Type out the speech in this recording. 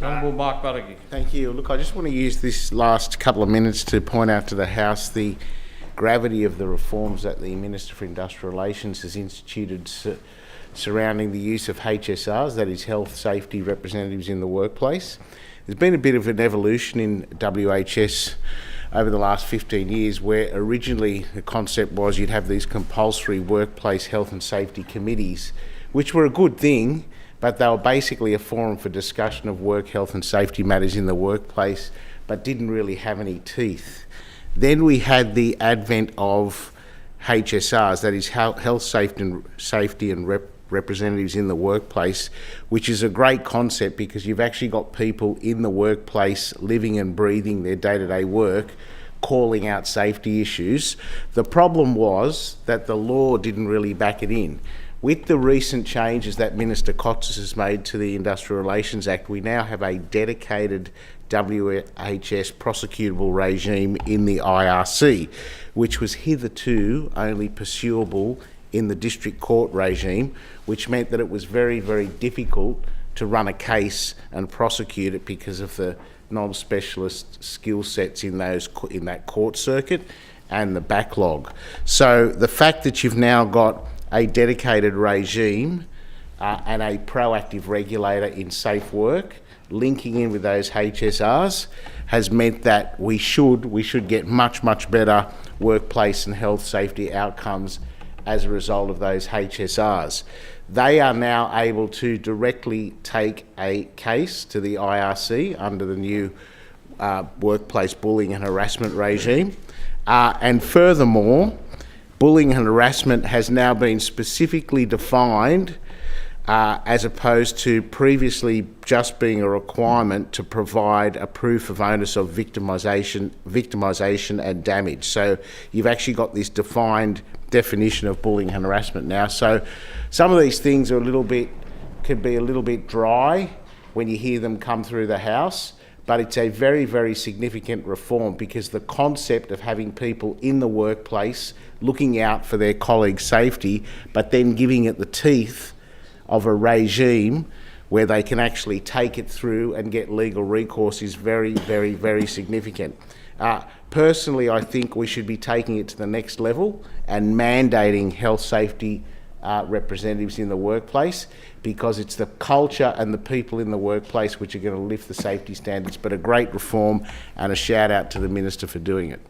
Honourable Mark Buttigieg. Thank you. Look, I just want to use this last couple of minutes to point out to the House the gravity of the reforms that the Minister for Industrial Relations has instituted surrounding the use of HSRs, that is health safety representatives in the workplace. There's been a bit of an evolution in WHS over the last 15 years, where originally the concept was you'd have these compulsory workplace health and safety committees, which were a good thing, but they were basically a forum for discussion of work health and safety matters in the workplace, but didn't really have any teeth. Then we had the advent of HSRs, that is health safety and representatives in the workplace, which is a great concept because you've actually got people in the workplace living and breathing their day-to-day work, calling out safety issues. The problem was that the law didn't really back it in. With the recent changes that Minister Kotsis has made to the Industrial Relations Act, we now have a dedicated WHS prosecutable regime in the IRC, which was hitherto only pursuable in the district court regime, which meant that it was very, very difficult to run a case and prosecute it because of the non-specialist skill sets in that court circuit and the backlog. So the fact that you've now got a dedicated regime and a proactive regulator in safe work linking in with those HSRs has meant that we should get much better workplace and health safety outcomes as a result of those HSRs. They are now able to directly take a case to the IRC under the new workplace bullying and harassment regime. And furthermore, bullying and harassment has now been specifically defined as opposed to previously just being a requirement to provide a proof of onus of victimisation and damage. So you've actually got this defined definition of bullying and harassment now. So some of these things are could be a little bit dry when you hear them come through the House, but it's a very, very significant reform because the concept of having people in the workplace looking out for their colleagues' safety, but then giving it the teeth of a regime where they can actually take it through and get legal recourse is very, very, very significant. Personally, I think we should be taking it to the next level and mandating health safety representatives in the workplace, because it's the culture and the people in the workplace which are going to lift the safety standards. But a great reform, and a shout out to the Minister for doing it.